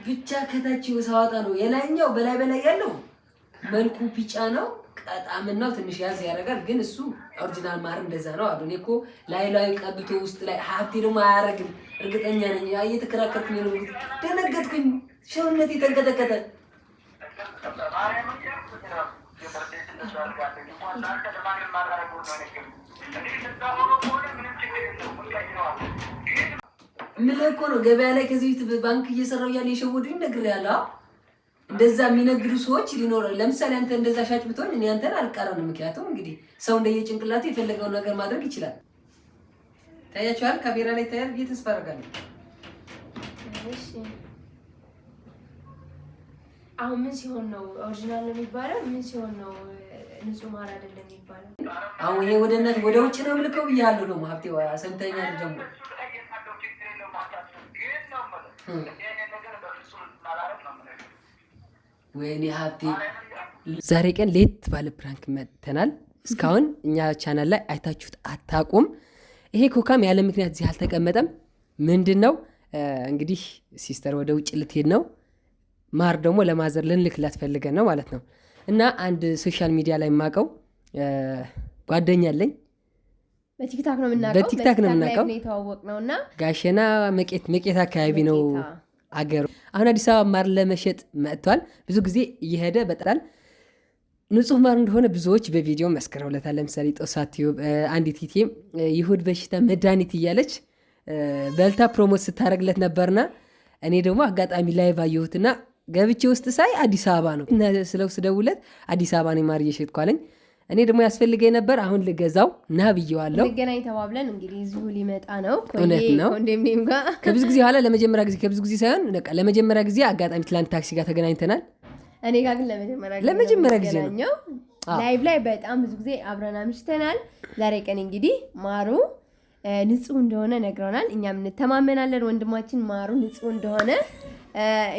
ብቻ ከታች ሳወጣ ነው የላይኛው በላይ ያለው መልኩ ቢጫ ነው። ጣዕምናው ትንሽ ያዝ ያደርጋል፣ ግን እሱ ኦሪጂናል ማር እንደዛ ነው አሉ። እኔ እኮ ላይ ቀብቶ ውስጥ ላይ ሀብቴ ደግሞ አያረግም እርግጠኛ ነኝ። እየተከራከርኩኝ ነው፣ ደነገጥኩኝ፣ ሰውነቴ ተንቀጠቀጠ። ምን እኮ ነው ገበያ ላይ ከዚህ ባንክ እየሰራው ያለ የሸወዱኝ ነግሬያለሁ። እንደዛ የሚነግዱ ሰዎች ሊኖር ለምሳሌ አንተ እንደዛ ሻጭ ብትሆን እኔ አንተን አልቀረንም። ምክንያቱም እንግዲህ ሰው እንደየጭንቅላቱ የፈለገውን ነገር ማድረግ ይችላል። ታያችኋል፣ ካሜራ ላይ ታያል ብዬ ተስፋ አደርጋለሁ። እሺ አሁን ምን ሲሆን ነው ኦሪጂናል ነው የሚባለው? ምን ሲሆን ነው ንጹህ ማር አይደለም የሚባለው? አሁን ይሄ ወደ ውጭ ነው የምልከው ብያለሁ። ደግሞ ሀብቴ ሰምተኛል ደግሞ ወይኔ ሀብቴ ዛሬ ቀን ሌት ባለ ፕራንክ መጥተናል። እስካሁን እኛ ቻናል ላይ አይታችሁት አታውቁም። ይሄ ኮካም ያለ ምክንያት እዚህ አልተቀመጠም። ምንድን ነው እንግዲህ ሲስተር ወደ ውጭ ልትሄድ ነው። ማር ደግሞ ለማዘር ልንልክላት ፈልገን ነው ማለት ነው። እና አንድ ሶሻል ሚዲያ ላይ የማውቀው ጓደኛ አለኝ። በቲክታክ ነው የምናውቀው የተዋወቅነውና ጋሸና መቄት አካባቢ ነው አገሩ። አሁን አዲስ አበባ ማር ለመሸጥ መጥቷል። ብዙ ጊዜ እየሄደ በጣም ንጹህ ማር እንደሆነ ብዙዎች በቪዲዮ መስክረውለታል። ለምሳሌ ጦሳቲዩብ አንዲት ቲም ይሁድ በሽታ መድኃኒት እያለች በልታ ፕሮሞት ስታደርግለት ነበርና እኔ ደግሞ አጋጣሚ ላይቭ አየሁትና ገብቼ ውስጥ ሳይ አዲስ አበባ ነው ስለው ስደውለት አዲስ አበባ ነው ማር እየሸጥኩ አለኝ። እኔ ደግሞ ያስፈልገኝ ነበር አሁን ልገዛው ና ብየዋለሁ። ልገናኝ ተባብለን እንግዲህ እዚሁ ሊመጣ ነው። እውነት ነው ኮንዶሚኒየም ጋር ከብዙ ጊዜ ኋላ ከብዙ ጊዜ ሳይሆን ለመጀመሪያ ጊዜ አጋጣሚ ትላንት ታክሲ ጋር ተገናኝተናል። እኔ ጋር ግን ለመጀመሪያ ጊዜ ነው ላይቭ ላይ በጣም ብዙ ጊዜ አብረን አምሽተናል። ዛሬ ቀን እንግዲህ ማሩ ንጹህ እንደሆነ ነግረውናል። እኛም እንተማመናለን ወንድማችን ማሩ ንጹህ እንደሆነ።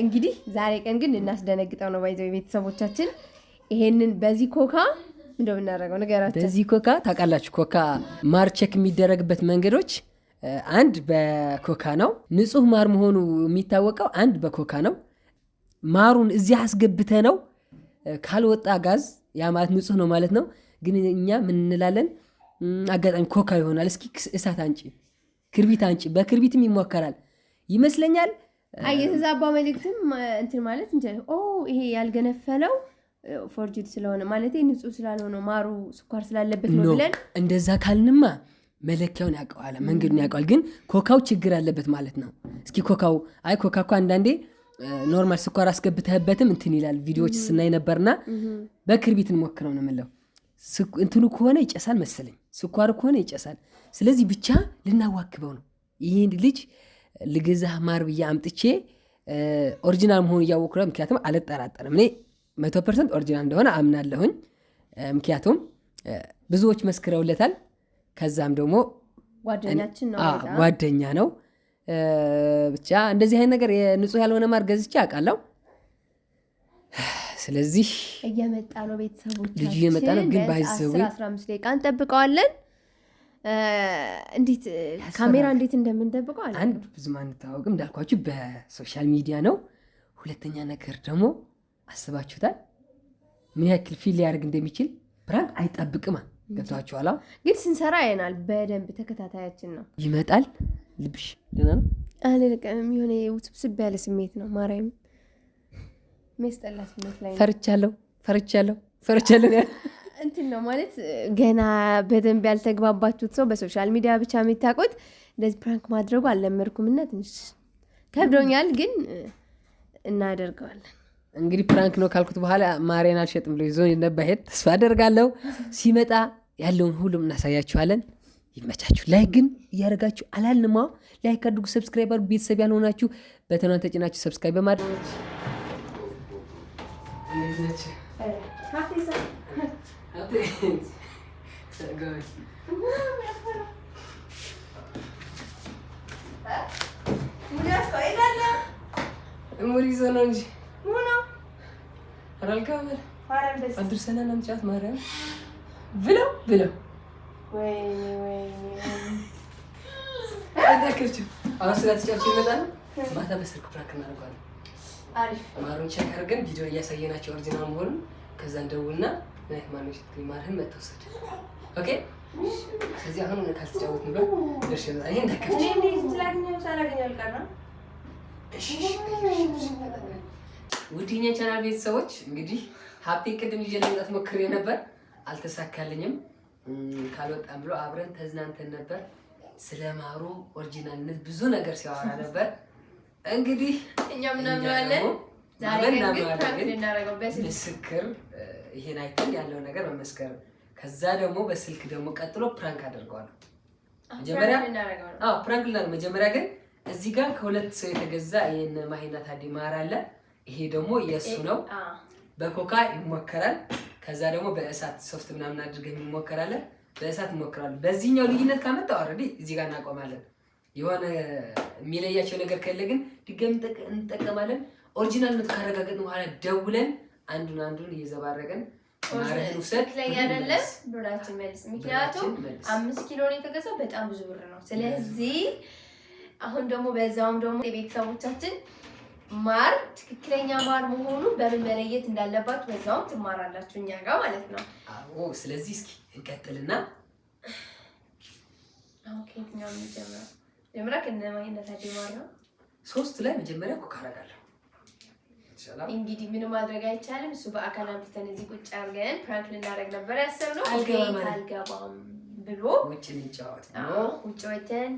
እንግዲህ ዛሬ ቀን ግን እናስደነግጠው ነው ባይዘው ቤተሰቦቻችን። ይሄንን በዚህ ኮካ እንደምናደርገው ነገራችን በዚህ ኮካ ታውቃላችሁ። ኮካ ማር ቼክ የሚደረግበት መንገዶች አንድ በኮካ ነው። ንጹህ ማር መሆኑ የሚታወቀው አንድ በኮካ ነው። ማሩን እዚህ አስገብተ ነው ካልወጣ ጋዝ ያ ማለት ንጹህ ነው ማለት ነው። ግን እኛ ምን እንላለን? አጋጣሚ ኮካ ይሆናል። እስኪ እሳት አንጪ፣ ክርቢት አንጪ። በክርቢትም ይሞከራል ይመስለኛል። የተዛባ መልእክትም እንትን ማለት እንችላለን። ይሄ ያልገነፈለው ፎርጅድ ስለሆነ ማለት ንጹህ ስላልሆነ ማሩ ስኳር ስላለበት ነው ብለን እንደዛ ካልንማ መለኪያውን ያውቀዋል፣ መንገዱን ያውቀዋል። ግን ኮካው ችግር አለበት ማለት ነው። እስኪ ኮካው ኮካ እኮ አንዳንዴ ኖርማል ስኳር አስገብተህበትም እንትን ይላል። ቪዲዮዎች ስናይ ነበርና በክርቢት እንሞክረው ነው የምለው። እንትኑ ከሆነ ይጨሳል መሰለኝ፣ ስኳሩ ከሆነ ይጨሳል። ስለዚህ ብቻ ልናዋክበው ነው። ይህን ልጅ ልገዛህ ማር ብዬ አምጥቼ ኦሪጂናል መሆኑ እያወኩ ነው። ምክንያቱም አልጠራጠርም እኔ 100% ኦሪጂናል እንደሆነ አምናለሁኝ። ምክንያቱም ብዙዎች መስክረውለታል። ከዛም ደግሞ ጓደኛ ነው። ብቻ እንደዚህ አይነት ነገር ንጹህ ያልሆነ ማር ገዝቼ አውቃለሁ። ስለዚህ እየመጣ ነው ቤተሰቦቻችን፣ ልጁ እየመጣ ነው። ግን ባይዘው 15 ደቂቃ እንጠብቀዋለን። እንዴት ካሜራ እንዴት እንደምንጠብቀው አንድ ብዙም አንታወቅም እንዳልኳችሁ በሶሻል ሚዲያ ነው። ሁለተኛ ነገር ደግሞ አስባችሁታል ምን ያክል ፊል ሊያደርግ እንደሚችል? ፕራንክ አይጠብቅማ። ገብታችኋል? ግን ስንሰራ አይናል በደንብ ተከታታያችን ነው። ይመጣል። ልብሽ ደህና ነው አለቀም። የሆነ ውስብስብ ያለ ስሜት ነው። ማርያም መስጠላ ስሜት ላይ ፈርቻለሁ እንትን ነው ማለት ገና በደንብ ያልተግባባችሁት ሰው በሶሻል ሚዲያ ብቻ የሚታውቁት እንደዚህ ፕራንክ ማድረጉ አልለመድኩምና ትንሽ ከብዶኛል፣ ግን እናደርገዋለን። እንግዲህ ፕራንክ ነው ካልኩት በኋላ ማርያን አልሸጥም ብሎ ይዞ እንደባሄድ ተስፋ አደርጋለሁ። ሲመጣ ያለውን ሁሉም እናሳያችኋለን። ይመቻችሁ። ላይክ ግን እያደረጋችሁ አላልንማ። ላይክ አድርጉ፣ ሰብስክራይብ አድርጉ። ቤተሰብ ያልሆናችሁ በተናን ተጭናችሁ ሰብስክራይብ በማድረግ ሙሪዞ ነው እንጂ አራልካመር አድርሰና ናምጫት ማርያም ብለው አዳከርችሁ። አሁን ስላትጫችሁ ይመጣል። ማታ በስልክ ፕራንክ እናደርጋለን። አሪፍ ማሩን ቼክ አድርገን ቪዲዮ እያሳየናቸው ኦሪጂናል መሆኑን ከዛ እንደውልና ማሩን ማርህን መተውሰድ ኦኬ። ስለዚህ አሁን ካልተጫወትን ብሎ ደርሼ ነው ይሄ እንደከፍቼ ውድኛ ቻናል ቤተሰቦች እንግዲህ ሀብቴ ቅድም ይዤ ለመምጣት ሞክሬ ነበር፣ አልተሳካልኝም። ካልወጣም ብሎ አብረን ተዝናንተን ነበር። ስለ ማሩ ኦሪጂናልነት ብዙ ነገር ሲያወራ ነበር። እንግዲህ እኛም እናምናለን ዛሬ ግን ምስክር ይሄን አይተን ያለው ነገር መመስከር፣ ከዛ ደግሞ በስልክ ደግሞ ቀጥሎ ፕራንክ አደርገዋለሁ። መጀመሪያ ፕራንክ ላደርግ መጀመሪያ ግን እዚህ ጋር ከሁለት ሰው የተገዛ ይሄን ማሂና ታዲ ማር አለ። ይሄ ደግሞ የሱ ነው። በኮካ ይሞከራል። ከዛ ደግሞ በእሳት ሶፍት ምናምን አድርገን ይሞከራል። በእሳት እንሞክራለን። በዚህኛው ልዩነት ካመጣ ኦልሬዲ እዚህ ጋር እናቆማለን። የሆነ የሚለያቸው ነገር ካለ ግን ድጋሚ እንጠቀማለን። ኦሪጂናልነቱ ካረጋገጥን በኋላ ደውለን አንዱን እየዘባረቀን ማረን ውሰድ ላይ አይደለም ብራችን መልስ። ምክንያቱም 5 ኪሎ ነው የተገዛው፣ በጣም ብዙ ብር ነው። ስለዚህ አሁን ደግሞ በዛውም ደግሞ የቤተሰቦቻችን ማር ትክክለኛ ማር መሆኑ በምን መለየት እንዳለባችሁ በዛውም ትማራላችሁ እኛ ጋር ማለት ነው። አዎ ስለዚህ እስኪ እንቀጥልና ኦኬ ነው መጀመሪያ ከነማይነት አዲማር ነው 3 ላይ መጀመሪያ ኩክ አደርጋለሁ። እንግዲህ ምንም ማድረግ አይቻልም። እሱ በአካል አምጥተን እዚህ ቁጭ አድርገን ፕራንክ ልናደርግ ነበር ያሰብነው። አልገባም ብሎ ውጭ እንጫወት ነው። ውጭ ወተን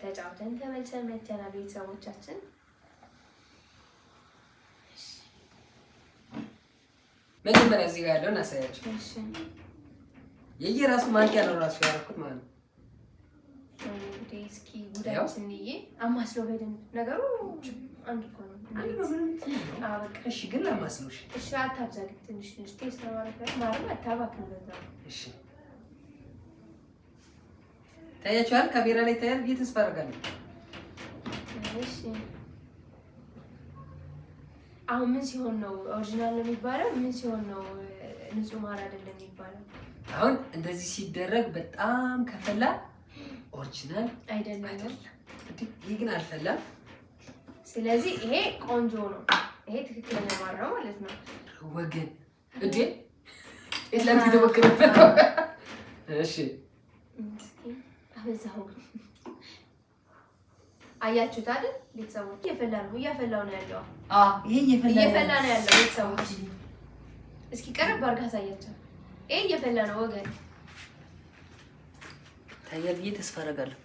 ተጫውተን ተመልሰን መተናል። ቤተሰቦቻችን መጀመሪያ እዚህ ጋር ያለውን አሳያችሁ። እሺ የየራሱ ማንኪያ ነው ራሱ ያደረኩት ማለት ነው። እስኪ ጉዳችን ንዬ አማስሎ በደንብ ነገሩ አንድ እኮ ነው። እሺ ግን ለማስሎሽ እሺ አታብዛ፣ ትንሽ ቴስት ማድረግ አታባክን በዛ። እሺ ታያችኋል፣ ካሜራ ላይ ታያል ብዬ ተስፋ አደርጋለሁ። እሺ አሁን ምን ሲሆን ነው ኦሪጂናል ነው የሚባለው? ምን ሲሆን ነው ንጹህ ማር አይደለም የሚባለው? አሁን እንደዚህ ሲደረግ በጣም ከፈላ ኦሪጂናል አይደለም። ይሄ ግን አልፈላም። ስለዚህ ይሄ ቆንጆ ነው። ይሄ ትክክለኛ ማር ነው ማለት ነው። ወገን እንዴ እላንተ ተወከረበት። እሺ አበዛው። አያችሁት አይደል ቤተሰቦች? እያፈላው ነው ያለው። ይሄ እየፈላ ነው ያለው ቤተሰቦች። እስኪ ቀረብ አድርጋ አሳያቸው። ይሄ እየፈላ ነው ወገን። ታያል ብዬ ተስፋ አደርጋለሁ።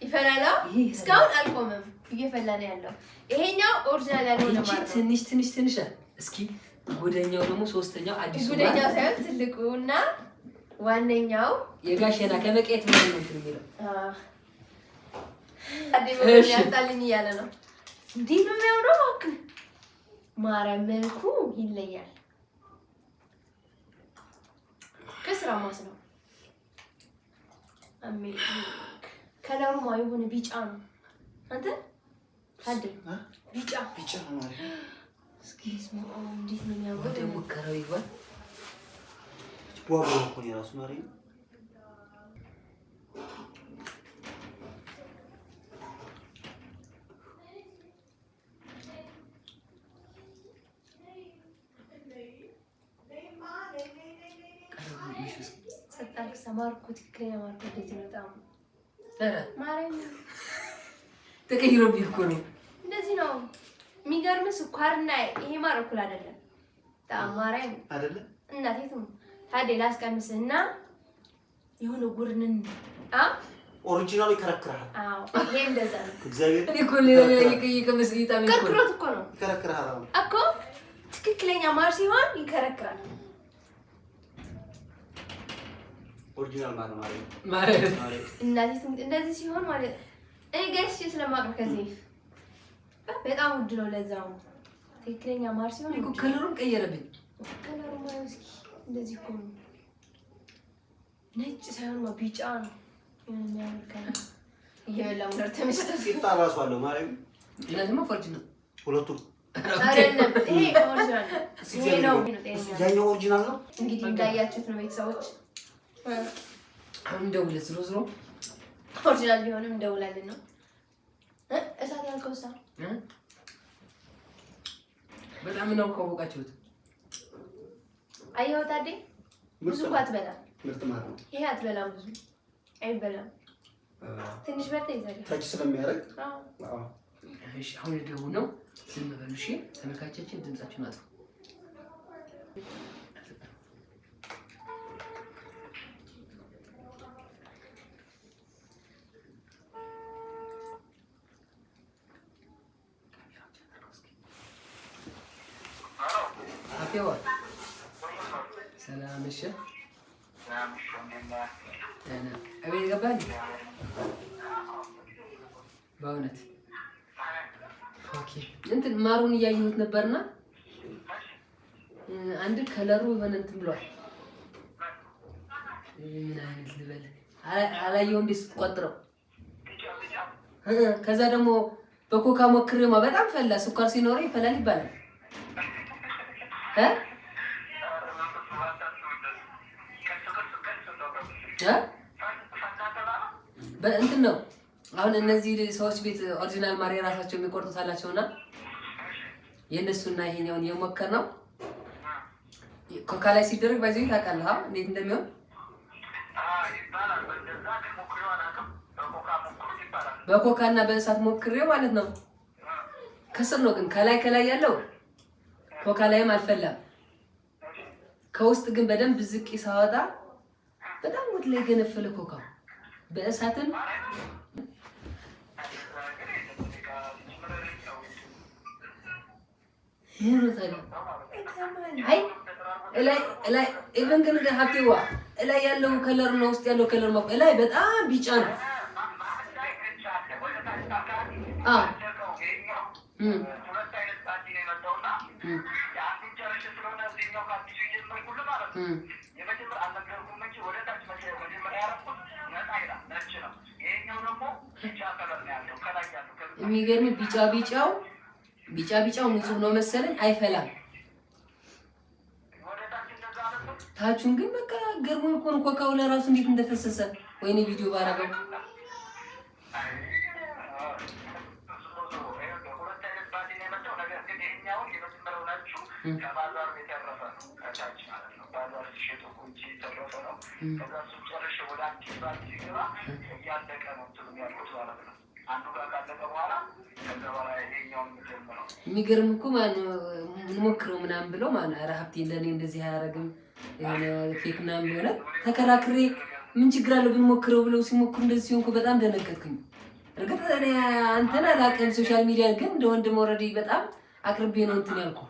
ይፈላል። እስካሁን አልቆመም፣ እየፈላ ነው ያለው። ይሄኛው ኦሪጂናል ያልሆነ ማለት ነው። ትንሽ እስኪ ጉደኛው ደግሞ ሶስተኛው አዲሱ ጉደኛው ሳይሆን ትልቁና ዋነኛው የጋሸና ከመቄት ነው የሚለው። አዲስ ያጣልኝ እያለ ነው። እንዴት ነው የሚያምረው! እባክህ ማርያም መልኩ ይለያል። ከስራማስ ነው አሜዚንግ። ከለሩ የሆነ ቢጫ ነው። አንተ ታዲያ ቢጫ ነው ማለት እስኪ እንዴት ነው የሚያምረው! ወደ ሙከራው ይጓል ቧቧ እኮ ነው የራሱ ማሪ። ማርኮ ትክክለኛ ማርኮ እንዴት ነው በጣም ማርያም ተቀይሮብኝ እኮ ነው። እንደዚህ ነው የሚገርም። ስኳርና ይሄ ማር እኩል አይደለም። በጣም ማርያም አይደለም እናቴቱ ታዲያ ላስቀምስና የሆነ ጉርንን ኦሪጂናል ይከረክራል። ይሄ እንደዛ ነው። እግዚአብሔር እኔ እኮ ሌላ ይቀመስ ይጣም እኮ ከርክሮት እኮ ነው ይከረክራል እኮ ትክክለኛ ማር ሲሆን ይከረክራል። ኦሪጂናል ማር ማለት እናቴቱ እንደዚህ ሲሆን ማለት እኔ ገዝቼ ስለማቅረብ ከዚህ በጣም ውድ ነው። ለዛው ትክክለኛ ማር ሲሆን እኮ ከለሩን ቀየረብኝ። ከለሩ ማለት እስኪ እንደዚህ እኮ ነው። ነጭ ሳይሆን ቢጫ ነው። የሚያምር ከለር እየበላው ጋር ተመችቶ ሲጣራሱ አለው ማርያም። እና ደግሞ ፎርጅ ነው ሁለቱም አይደለም። ይሄ ኦሪጂናል ይሄ ነው። ያኛው ኦሪጂናል ነው። እንግዲህ እንዳያችሁት ነው ቤተሰቦች። አሁን ደውለ ዝሮ ኦሪጂናል ቢሆንም እንደውላለን ነው። ኮሳ በጣም ነው ካወቃችሁት። አየሁ ታዴ ብዙ አትበላም። ምርጥ ማለት ነው። ይሄ አትበላም፣ ብዙ አይበላም። ትንሽ በርታ ይዘጋ ታች ስለሚያደርግ አዎ። እሺ አሁን ደግሞ ነው ዝም በሉ። እሺ ተመልካቾችን ድምጻችሁን አጥፉ። ሰላም እሺ፣ እቤት ገባኝ በእውነት ኦኬ። እንትን ማሩን እያየሁት ነበርና አንድ ከለሩ የሆነ እንትን ብሏል። ምን አይነት ልበል አላየሁም እንዴ ስትቆጥረው። ከዛ ደግሞ በኮካ ሞክሬማ በጣም ፈላ። ስኳር ሲኖረው ይፈላል ይባላል በእንትን ነው። አሁን እነዚህ ሰዎች ቤት ኦሪጂናል ማር የራሳቸው የሚቆርጡት አላቸውና የእነሱና ይሄኛውን የሞከር ነው። ኮካ ላይ ሲደረግ ባይዘኝ ታውቃለህ እንዴት እንደሚሆን። በኮካ እና በእሳት ሞክሬው ማለት ነው። ከስር ነው ግን ከላይ ያለው ኮካ ላይም አልፈላም። ከውስጥ ግን በደንብ ዝቅ ሳወጣ በጣም ወደ ላይ ገነፈለ ኮካ በእሳትም ላይ ኢቨን ግን ሀብቴዋ ላይ ያለው ከለር ነው ውስጥ ያለው ከለር ነው ላይ በጣም ቢጫ ነው። የሚገርም ቢጫው ንጹህ ነው መሰለኝ፣ አይፈላም። ታቹን ግን በቃ ገርሞኝ እኮ ነው ኮካው ለራሱ እንዴት እንደፈሰሰ። ወይኔ ቪዲዮ ባረገው የሚገርም እኮ ማነው እንሞክረው ምናምን ብለው ማነው ኧረ ሀብቴ ለኔ እንደዚህ አያደርግም የሆነ ፌክ ምናምን ቢሆን ተከራክሬ ምን ችግር አለው ብንሞክረው ብለው ሲሞክሩ እንደዚህ ሲሆን እኮ በጣም ደነገጥኩኝ። እርግጥ እኔ አንተን አላውቅም ሶሻል ሚዲያ ግን እንደ ወንድም ኦልሬዲ በጣም አቅርቤ ነው እንትን ያልኩህ።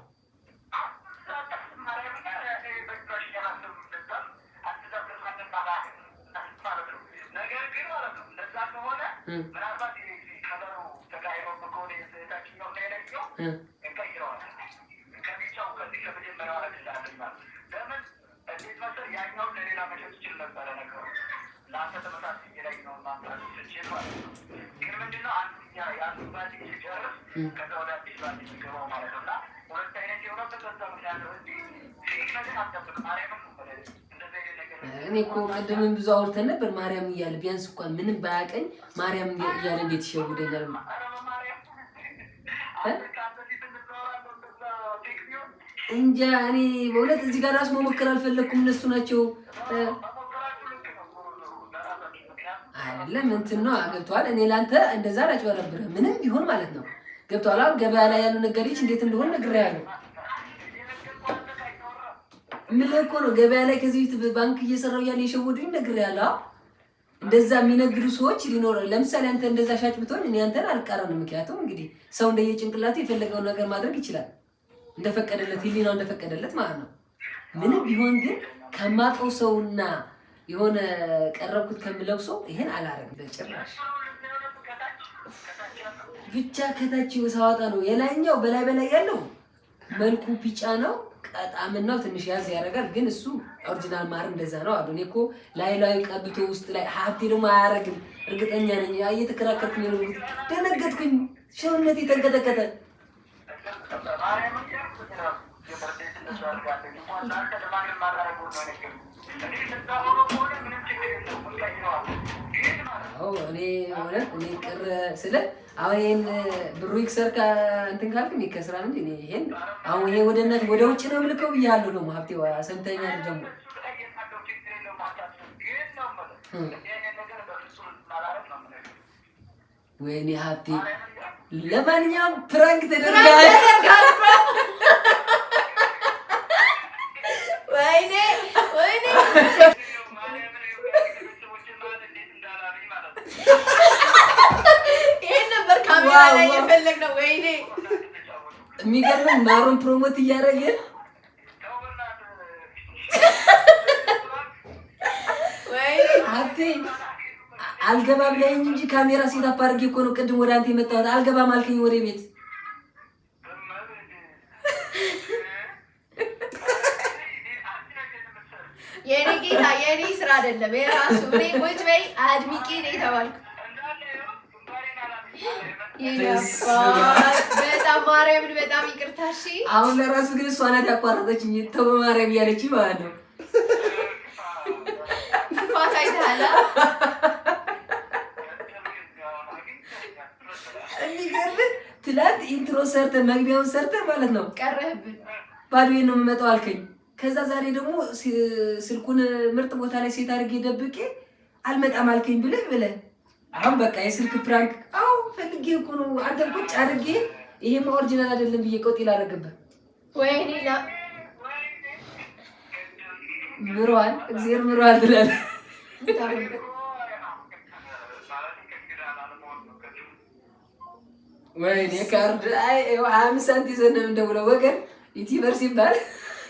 እኔ እኮ ቅድምም ብዙ አውርተን ነበር ማርያም እያለ ቢያንስ እንኳን ምንም ባያቀኝ ማርያም እያለ እንዴት ይሸውደኛል? እንጃ እኔ በእውነት እዚህ ጋር ራሱ መሞከር አልፈለኩም። እነሱ ናቸው አይደለም እንትን ነው ገብቶሃል። እኔ ላንተ እንደዛ አላጭበረብርህም ምንም ቢሆን ማለት ነው ገብቶሃል። ገበያ ላይ ያሉ ነገሮች እንዴት እንደሆነ ነግሬሃለሁ። ምን እኮ ነው ገበያ ላይ ከዚህ ባንክ እየሰራው ያለ የሸወዱኝ ነግሬሃለሁ። እንደዛ የሚነግዱ ሰዎች ሊኖር ለምሳሌ አንተ እንደዛ ሻጭ ብትሆን እኔ አንተን አልቀረንም። ምክንያቱም እንግዲህ ሰው እንደየጭንቅላቱ የፈለገውን ነገር ማድረግ ይችላል እንደፈቀደለት ህሊናው እንደፈቀደለት ማለት ነው። ምንም ቢሆን ግን ከማውቀው ሰውና የሆነ ቀረብኩት ከምለው ሰው ይሄን አላረግም በጭራሽ። ብቻ ከታች ሳወጣ ነው የላይኛው በላይ ያለው መልኩ ቢጫ ነው። ጣዕምናው ትንሽ ያዝ ያደርጋል ግን እሱ ኦሪጂናል ማር እንደዛ ነው አሉ። እኔ እኮ ላይ ቀብቶ ውስጥ ላይ ሀብቴ ደግሞ አያረግም እርግጠኛ ነኝ። እየተከራከርኩኝ ነው ደነገጥኩኝ። ሰውነቴ ተንቀጠቀጠ። እኔ ቅር ስለ አሁን ይሄን ብሩ ይክሰር እንትን ካልክ ይከስራል እንጂ ይሄን አሁን ይሄ ወደ ውጭ ነው የምልከው ብያለሁ። ደግሞ ሀብቴ ሰምተኛል ደግሞ ወይኔ ሀብቴ ለማንኛውም ፕራንክ ተደርጋል። ወይኔ ይሄን ነበር ካሜራ ላይ የፈለግነው። ወይኔ የሚገርመን ማሩን ፕሮሞት እያደረግን ሀብቴ አልገባም ላይኝ እንጂ ካሜራ ሴት አፓርጌ እኮ ነው ቅድም ወደ አንተ የመጣሁት። አልገባም አልከኝ ወደ ቤት። የኔ ጌታ የኔ ስራ አይደለም የራሱ። እኔ ቁጭ በይ አድሚቂ ነው የተባልኩት። በጣም ማርያምን በጣም ይቅርታ። እሺ አሁን ለራሱ ግን እሷ ናት ያቋረጠችኝ። ተው በማርያም እያለችኝ ማለት ነው። ክፋት አይተሃል። የሚገርምህ ትላንት ኢንትሮ ሰርተን መግቢያውን ሰርተን ማለት ነው ቀረህብን። ባዶዬን ነው የምመጣው አልከኝ። ከዛ ዛሬ ደግሞ ስልኩን ምርጥ ቦታ ላይ ሴት አድርጌ ደብቄ አልመጣም አልከኝ ብለህ አሁን በቃ የስልክ ፕራንክ ፈልጌ እኮ ነው አንተን ቁጭ አድርጌ ይሄማ ኦሪጂናል አይደለም ብዬ ቆጥ ይላረግብህ። ወይኔ ምሯል እግዚአብሔር ምሯል ትላለህ። ወይኔ ካርድ 25 ሳንቲም ይዘን ነው እንደውለው ወገን ዩቲዩበር ሲባል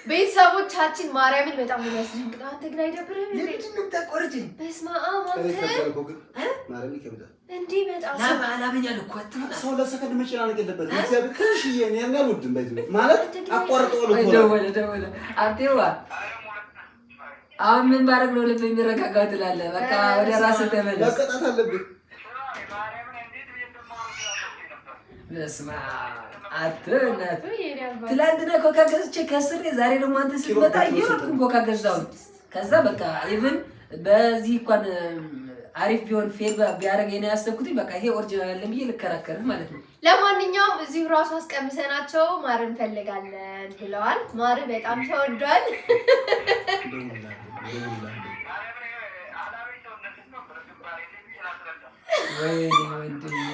ቤተሰቦቻችን ማርያምን በጣም ነው የሚያስደንቅው። አንተ ግን አይደብርህም? ለምንድን ነው የምታቆርጭኝ? በስመ አብ ማርያም ይከብዳል። እንዴ በጣም ላበኛል እኮ አትምና ሰው ለሰከንድ መጨናነቅ የለበትም። እግዚአብሔር ትንሽዬ ነው የሚያልወድም ባይዘ ማለት አቋርጠው ነው ደወለ አንቴዋ አሁን ምን ባረግ ነው ልብ የሚረጋጋው ትላለህ። በቃ ወደ ራስህ ተመለስ። መቀጣት አለብህ። በስመ አብ ትላንትና ኮካ ገዝቼ ከስሬ ዛሬ ደግሞ አንተ ስትመጣ እየሮጥኩ ኮካ ገዛሁ። ከዛ በቃ ኢቭን በዚህ እንኳን አሪፍ ቢሆን ፌል ቢያደርግ ነው ያሰብኩት። በቃ ይሄ ኦሪጂናል አይደለም ብዬ ልከራከርህ ማለት ነው። ለማንኛውም እዚሁ ራሱ አስቀምሰናቸው ማር እንፈልጋለን ብለዋል። ማር በጣም ተወዷል።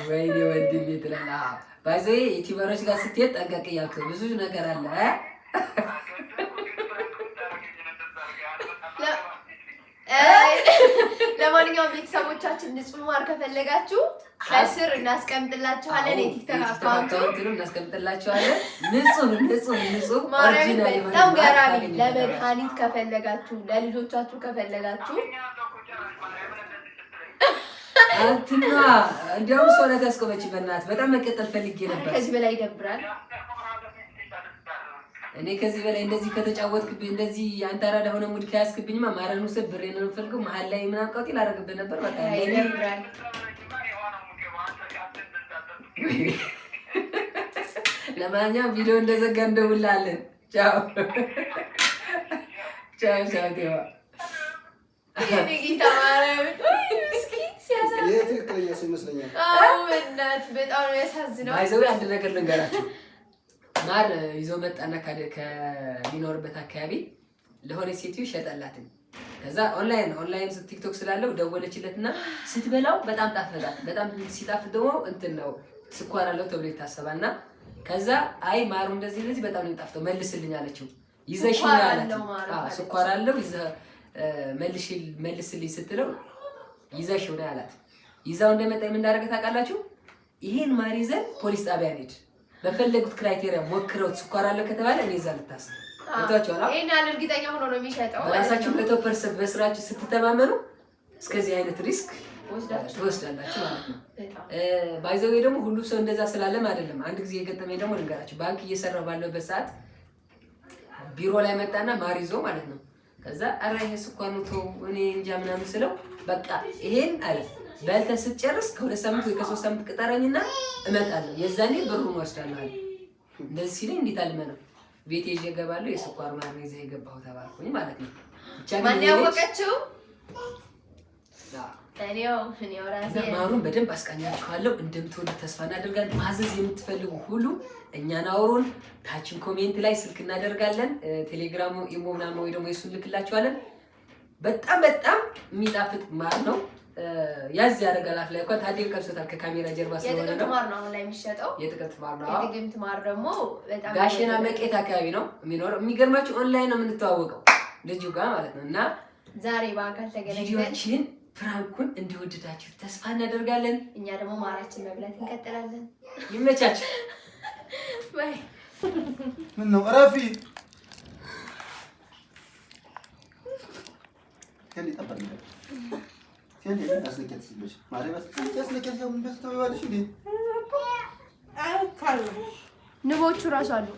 ወይኔ ወንድሜ ትላለህ። ባይዘ ዩቲዩበሮች ጋር ስትሄድ ጠንቀቅ እያልክ ብዙ ነገር አለ። ለማንኛውም ቤተሰቦቻችን ንጹህ ማር ከፈለጋችሁ ከስር እናስቀምጥላችኋለን። የቲክቶክ አካውንቱን እናስቀምጥላችኋለን። ንጹህ ማርያምን በጣም ገራሚ። ለመድኃኒት ከፈለጋችሁ ለልጆቻችሁ ከፈለጋችሁ አንተና እንዲያውም ሰው ላይ ታስቆመች። በእናትህ በጣም መቀጠል ፈልጌ ነበር። ከዚህ በላይ ይደብራል። እኔ ከዚህ በላይ እንደዚህ ከተጫወትክብኝ እንደዚህ አንተ አራዳ ሆነ ሙድ ከያዝክብኝማ ማረኑ ስል ብሬን ነው የምፈልገው። መሀል ላይ ምናምን ቀውጢ ላደርግብህ ነበር። በቃ ይደብራል። ለማንኛውም ቪዲዮ እንደዘጋ እንደውላለን። ቻው ቻው ቻው ቴዋ ጌታ ማርያም በጣም ነው ያሳዝነው። ባይዘው አንድ ነገር ልንገራችሁ። ማር ይዞ መጣና ከሚኖርበት አካባቢ ለሆነ ሴትዮ ሸጠላትን። ከዛ ኦንላይን ቲክቶክ ስላለው ደወለችለትና ስትበላው በጣም ጣፈጣት። በጣም ሲጣፍጥ ደግሞ እንትን ነው ስኳር አለው ተብሎ ይታሰባልና ከዛ አይ ማሩ እንደዚህ በጣም ነው የሚጣፍጠው መልስልኝ አለችው። ይዘሽኝ አላት። ስኳር አለው መልስልኝ ስትለው ይዘሽው ነው ያላት። ይዛው እንደመጣ ምን እንዳደረገ ታውቃላችሁ? ይሄን ማር ይዘን ፖሊስ ጣቢያ እንሂድ፣ በፈለጉት ክራይቴሪያ ሞክረውት ስኳር አለ ከተባለ እኔ እዛ ልታስብ ወጣችኋል። ይሄን እርግጠኛ ሆኖ ነው የሚሸጠው። በራሳችሁ 100% በስራችሁ ስትተማመኑ እስከዚህ አይነት ሪስክ ትወስዳላችሁ ማለት ነው። ባይዘው ደግሞ ሁሉ ሰው እንደዛ ስላለም አይደለም። አንድ ጊዜ የገጠመኝ ደግሞ ልንገራችሁ። ባንክ እየሰራሁ ባለበት ሰዓት ቢሮ ላይ መጣና ማር ይዞ ማለት ነው። ከዛ አረ ይሄ ስኳር ነው ተው እኔ እንጃ ምናምን ስለው በቃ ይሄን አለ በልተህ ስትጨርስ ከ2 ሳምንት ወይ ከ3 ሳምንት ቅጠረኝና እመጣለሁ የዛኔ ብሩን ወስዳለሁ አለ። እንደዚህ ሲለኝ እንዴት አልመ ነው ቤቴ ይዤ እገባለሁ የስኳር ማር ነው ይዘህ የገባኸው ተባልኩኝ ማለት ነው። ብቻ ማን ያወቀችው ማሩን በደንብ አስቃኛችኋለሁ። እንደምትወዱት ተስፋ እናደርጋለን። ማዘዝ የምትፈልጉ ሁሉ እኛን አውሩን። ታችን ኮሜንት ላይ ስልክ እናደርጋለን። ቴሌግራሙ ኢሞ ምናምን ወይ ደግሞ የሱን ልክላችኋለን። በጣም የሚጣፍጥ ማር ነው። ያዝ ያደርጋል አፍ ላይ እንኳን ታዲያ ቀብሶታል። ከካሜራ ጀርባ ስለሆነ ነው። የጥቅምት ማር ነው አሁን ላይ የሚሸጠው። የጥቅምት ማር ነው። የጥቅምት ማር ደግሞ በጣም ጋሽና መቄት አካባቢ ነው የሚኖረው። የሚገርማችሁ ኦንላይን ነው የምንተዋወቀው ልጁ ጋር ማለት ነው። እና ዛሬ በአካል ተገናኝተን ቪዲዮችን ፍራንኩን እንዲወደዳችሁ ተስፋ እናደርጋለን። እኛ ደግሞ ማራችን መብላት እንቀጥላለን። ይመቻችሁ። ባይ። ምን ነው እረፊ። ከኔ ጠባኝ ከኔ አስለከት ሲልሽ ማሬ አስለከት ያው ምን በስተው ይዋልሽ እንዴ? ንቦቹ ራሱ አሉ።